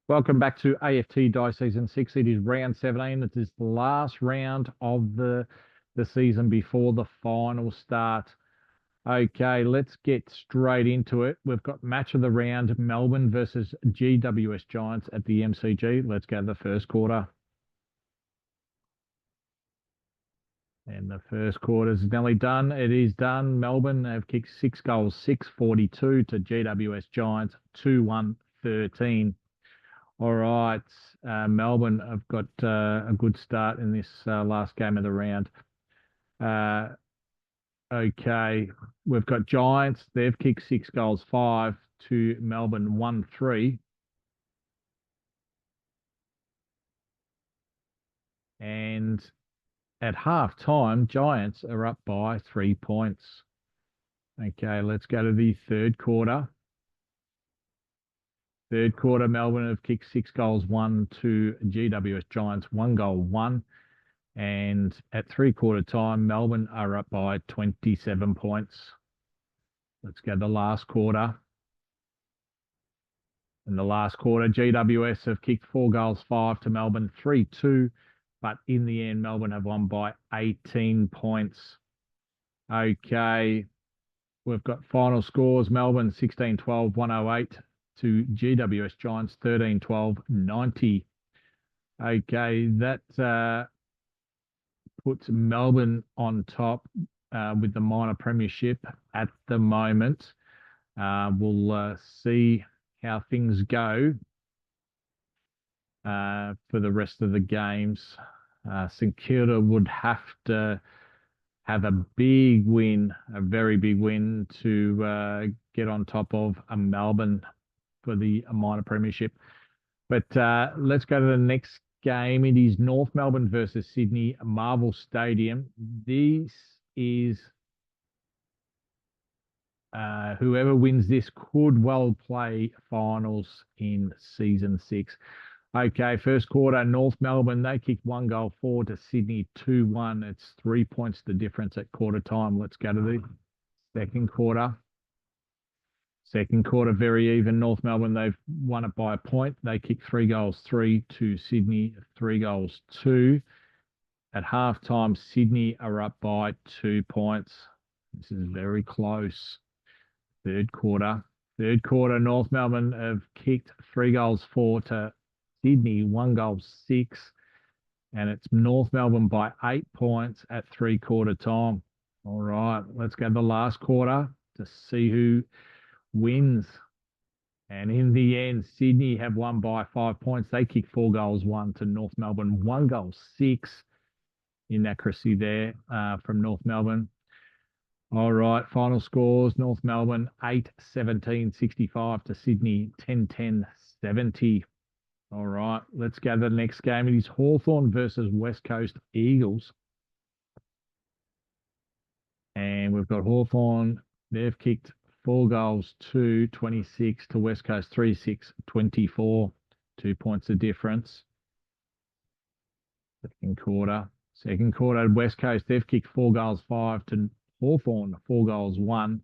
Welcome back to AFT Die Season 6. It is round 17. It is the last round of the season before the final start. Okay, let's get straight into it. We've got match of the round, Melbourne versus GWS Giants at the MCG. Let's go to the first quarter. And the first quarter is nearly done. It is done. Melbourne have kicked 6 goals, 6-42 to GWS Giants, 2-1-13. All right, Melbourne have got a good start in this last game of the round. Okay, we've got Giants. They've kicked 6 goals, 5 to Melbourne, 1-3. And at half time, Giants are up by 3 points. Okay, let's go to the third quarter. Third quarter, Melbourne have kicked 6 goals, 1 to GWS Giants, 1 goal, 1. And at three-quarter time, Melbourne are up by 27 points. Let's go to the last quarter. In the last quarter, GWS have kicked 4 goals, 5 to Melbourne, 3-2. But in the end, Melbourne have won by 18 points. Okay, we've got final scores. Melbourne 16-12, 108 to GWS Giants 13-12, 90. Okay, that puts Melbourne on top with the minor premiership at the moment. We'll see how things go for the rest of the games. St Kilda would have to have a big win, a very big win to get on top of Melbourne for the minor premiership. But let's go to the next game. It is North Melbourne versus Sydney, Marvel Stadium. This is whoever wins this could well play finals in season 6. Okay, first quarter, North Melbourne, they kicked 1 goal, 4 to Sydney, 2-1. It's 3 points the difference at quarter time. Let's go to the second quarter. Second quarter, very even. North Melbourne, they've won it by a point. They kicked 3 goals, 3 to Sydney, 3 goals, 2. At halftime, Sydney are up by 2 points. This is very close. Third quarter, North Melbourne have kicked 3 goals, 4 to Sydney, 1 goal, 6. And it's North Melbourne by 8 points at three-quarter time. All right, let's go to the last quarter to see who wins. And in the end, Sydney have won by 5 points. They kick 4 goals, 1 to North Melbourne, 1 goal, 6. Inaccuracy there from North Melbourne. All right, final scores. North Melbourne 8-17, 65 to Sydney 10-10, 70. All right, let's go to the next game. It is Hawthorn versus West Coast Eagles. And we've got Hawthorn. They've kicked 4 goals, 2-26 to West Coast, 3-6, 24. 2 points of difference. Second quarter, West Coast, they've kicked 4 goals, 5 to Hawthorn, 4 goals, 1.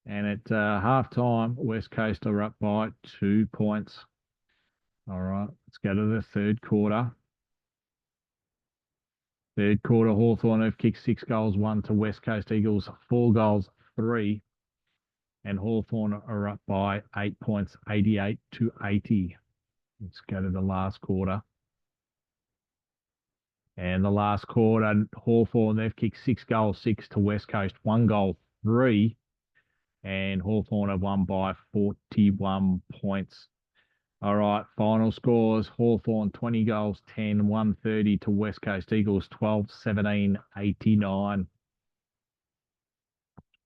And at halftime, West Coast are up by 2 points. All right, let's go to the third quarter. Third quarter, Hawthorn have kicked 6 goals, 1 to West Coast Eagles, 4 goals, 3. And Hawthorn are up by 8 points, 88-80. Let's go to the last quarter. And the last quarter, Hawthorn, they've kicked 6 goals, 6 to West Coast, 1 goal, 3. And Hawthorn have won by 41 points. All right, final scores. Hawthorn 20 goals, 10, 130 to West Coast Eagles, 12, 17, 89.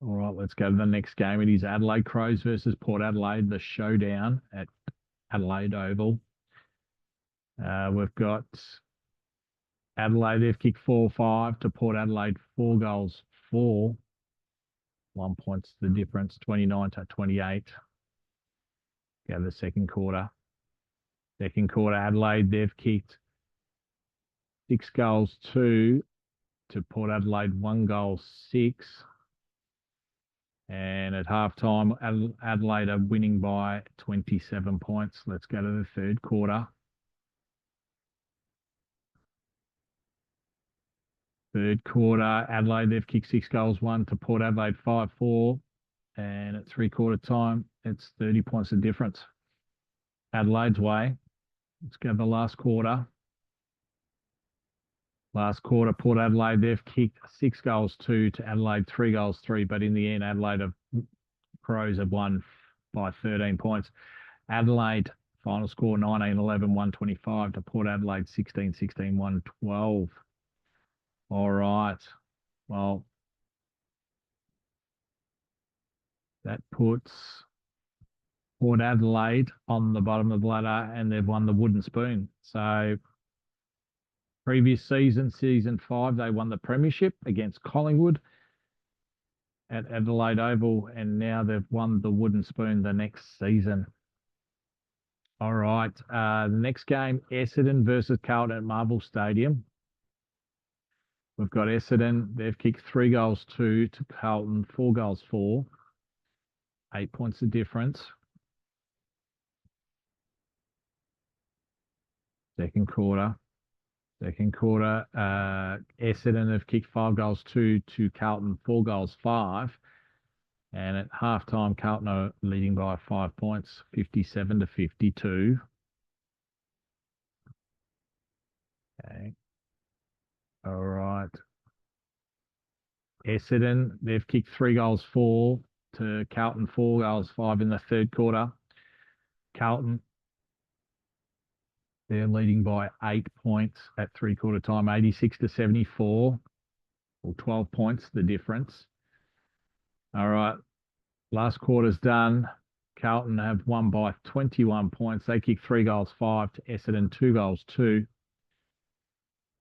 All right, let's go to the next game. It is Adelaide Crows versus Port Adelaide, the showdown at Adelaide Oval. We've got Adelaide, they've kicked 4-5 to Port Adelaide, 4 goals, 4. 1 point's the difference, 29-28. Go to the second quarter. Second quarter, Adelaide, they've kicked 6 goals, 2 to Port Adelaide, 1 goal, 6. And at halftime, Adelaide are winning by 27 points. Let's go to the third quarter. Third quarter, Adelaide, they've kicked 6 goals, 1 to Port Adelaide, 5-4. And at three-quarter time, it's 30 points of difference. Adelaide's way. Let's go to the last quarter. Last quarter, Port Adelaide, they've kicked 6 goals, 2 to Adelaide, 3 goals, 3. But in the end, Adelaide Crows have won by 13 points. Adelaide, final score 19-11, 125 to Port Adelaide, 16-16, 112. All right. Well, that puts Port Adelaide on the bottom of the ladder, and they've won the wooden spoon. So previous season, season 5, they won the premiership against Collingwood at Adelaide Oval, and now they've won the wooden spoon the next season. All right. The next game, Essendon versus Carlton at Marvel Stadium. We've got Essendon. They've kicked 3 goals, 2 to Carlton, 4 goals, 4. 8 points of difference. Second quarter. Essendon have kicked 5 goals, 2 to Carlton, 4 goals, 5. And at halftime, Carlton are leading by 5 points, 57-52. Okay. All right. Essendon, they've kicked 3 goals, 4 to Carlton, 4 goals, 5 in the third quarter. Carlton, they're leading by 8 points at three-quarter time, 86-74, or 12 points, the difference. All right, last quarter's done. Carlton have won by 21 points. They kicked 3 goals, 5 to Essendon, 2 goals, 2.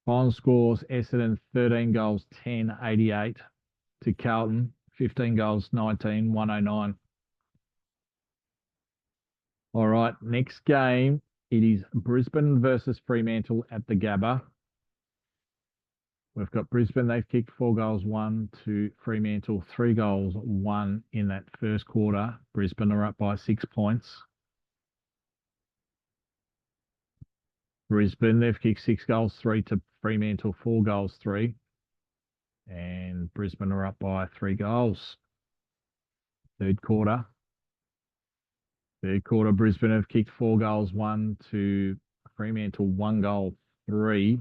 Final scores, Essendon 13 goals, 10, 88 to Carlton, 15 goals, 19, 109. All right, next game. It is Brisbane versus Fremantle at the Gabba. We've got Brisbane. They've kicked 4 goals, 1 to Fremantle, 3 goals, 1 in that first quarter. Brisbane are up by 6 points. Brisbane, they've kicked 6 goals, 3 to Fremantle, 4 goals, 3. And Brisbane are up by 3 goals. Third quarter, Brisbane have kicked 4 goals, 1 to Fremantle, 1 goal, 3.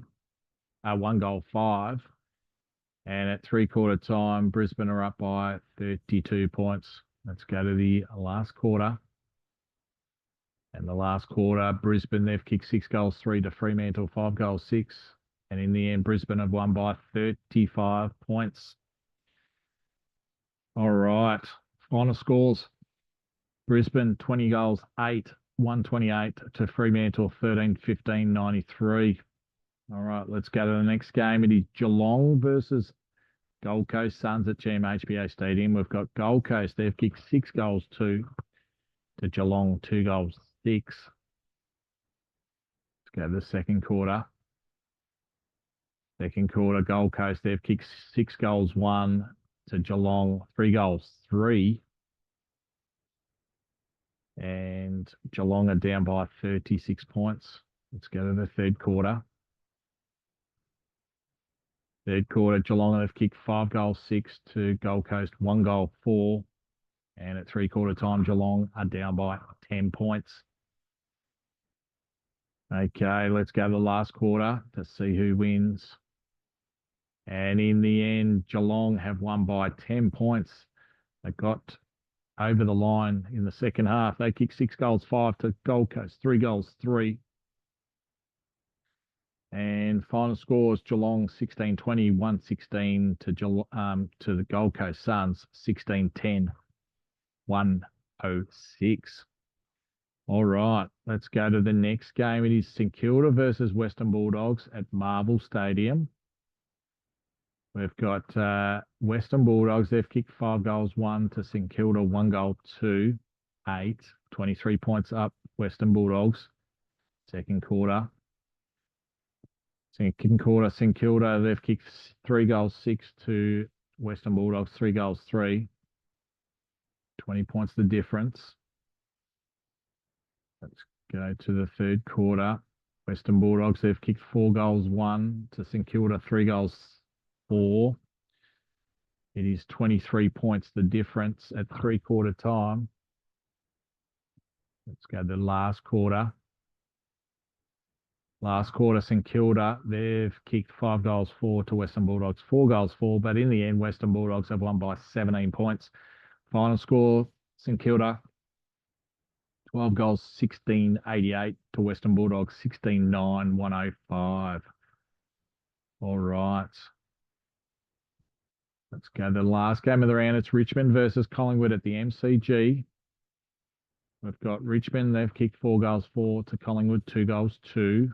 1 goal, 5. And at three-quarter time, Brisbane are up by 32 points. Let's go to the last quarter. And the last quarter, Brisbane, they've kicked 6 goals, 3 to Fremantle, 5 goals, 6. And in the end, Brisbane have won by 35 points. All right. Final scores. Brisbane, 20 goals, 8, 128 to Fremantle, 13, 15, 93. All right, let's go to the next game. It is Geelong versus Gold Coast Suns at GMHBA Stadium. We've got Gold Coast. They've kicked 6 goals, 2 to Geelong, 2 goals, 6. Let's go to the second quarter. Gold Coast. They've kicked 6 goals, 1 to Geelong, 3 goals, 3. And Geelong are down by 36 points. Let's go to the third quarter. Geelong have kicked 5 goals, 6 to Gold Coast, 1 goal, 4. And at three-quarter time, Geelong are down by 10 points. Okay, let's go to the last quarter to see who wins. And in the end, Geelong have won by 10 points. They got over the line in the second half. They kicked 6 goals, 5 to Gold Coast, 3 goals, 3. And final scores, Geelong 16-20, 116 to the Gold Coast Suns, 16-10, 106. All right, let's go to the next game. It is St Kilda versus Western Bulldogs at Marvel Stadium. We've got Western Bulldogs. They've kicked 5 goals, 1 to St Kilda, 1 goal, 2, 8, 23 points up, Western Bulldogs. Second quarter. St Kilda, they've kicked 3 goals, 6 to Western Bulldogs, 3 goals, 3. 20 points the difference. Let's go to the third quarter. Western Bulldogs, they've kicked 4 goals, 1 to St Kilda, 3 goals, 4. It is 23 points the difference at 3-quarter time. Let's go to the last quarter. Last quarter, St Kilda, they've kicked 5 goals, 4 to Western Bulldogs, 4 goals, 4. But in the end, Western Bulldogs have won by 17 points. Final score, St Kilda, 12 goals, 16-88 to Western Bulldogs, 16-9, 105. All right. Let's go to the last game of the round. It's Richmond versus Collingwood at the MCG. We've got Richmond. They've kicked 4 goals, 4 to Collingwood, 2 goals, 2.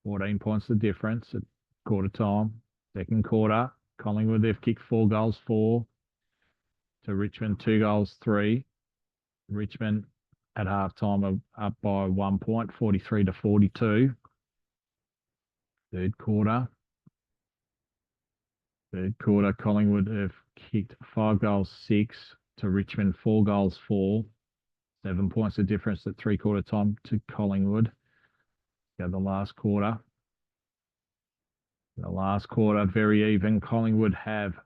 14 points the difference at quarter time. Second quarter, Collingwood, they've kicked 4 goals, 4 to Richmond, 2 goals, 3. Richmond at halftime are up by 1 point, 43-42. Third quarter, Collingwood have kicked 5 goals, 6 to Richmond, 4 goals, 4. 7 points the difference at 3-quarter time to Collingwood. Go the last quarter. The last quarter, very even. Collingwood have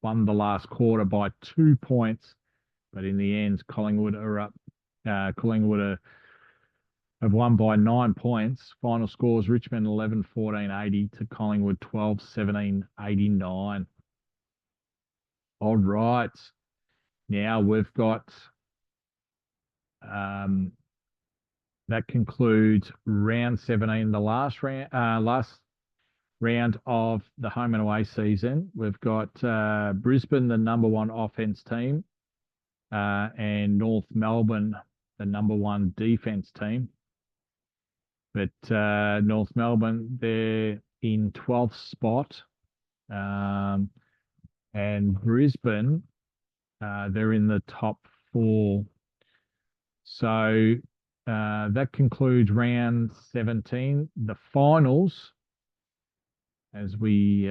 won the last quarter by 2 points, but in the end, Collingwood are up. Collingwood have won by 9 points. Final scores: Richmond 11-14-80 to Collingwood 12-17-89. All right, now we've got. That concludes round 17, the last round of the home and away season. We've got Brisbane, the #1 offense team, and North Melbourne, the #1 defense team. But North Melbourne, they're in 12th spot, and Brisbane, they're in the top 4. So that concludes round 17. The finals, as we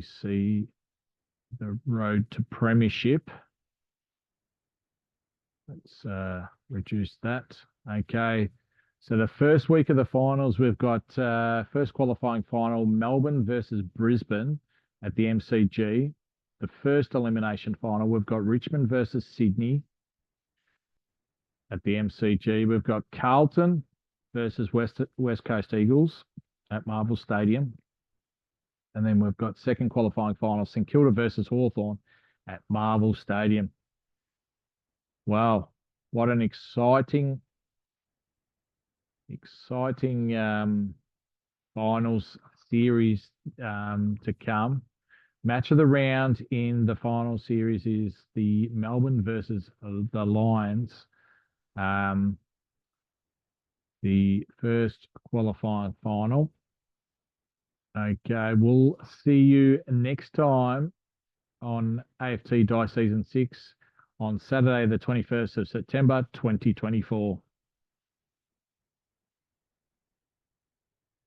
see the road to premiership. Let's reduce that. Okay. So the first week of the finals, we've got first qualifying final, Melbourne versus Brisbane at the MCG. The first elimination final, we've got Richmond versus Sydney at the MCG. We've got Carlton versus West Coast Eagles at Marvel Stadium. And then we've got second qualifying final, St Kilda versus Hawthorn at Marvel Stadium. Wow, what an exciting finals series to come. Match of the round in the final series is the Melbourne versus the Lions. The first qualifying final. Okay, we'll see you next time on AFT Die Season 6 on Saturday, the 21st of September, 2024.